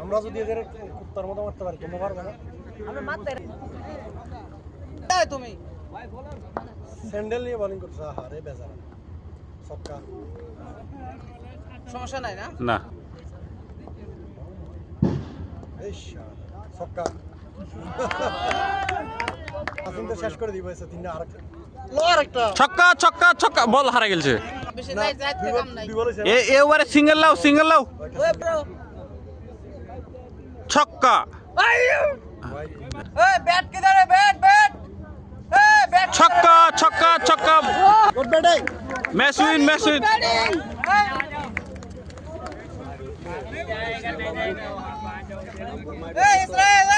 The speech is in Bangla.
আমরা যদি এদের কুত্তার মতো মারতে পারি তোমরা পারবে না। আমরা মারতে তুমি স্যান্ডেল নিয়ে বোলিং করছো, আরে বেজারা ছক্কা। সমস্যা নাই না? না এই ছক্কা আসলে শেষ করে দিব। এসে তিনটা আরেকটা লো, আরেকটা ছক্কা ছক্কা ছক্কা, বল হারা গেছে। বেশি যাই যাইতে কাম নাই। এবারে সিঙ্গেল লাও, সিঙ্গেল লাও, ওই ব্রো ছক্কা। ওই ব্যাট কিধর है? बैट बैट ए बैट ছক্কা ছক্কা ছক্কা, good batting. Match win, match win. ए इस्राइल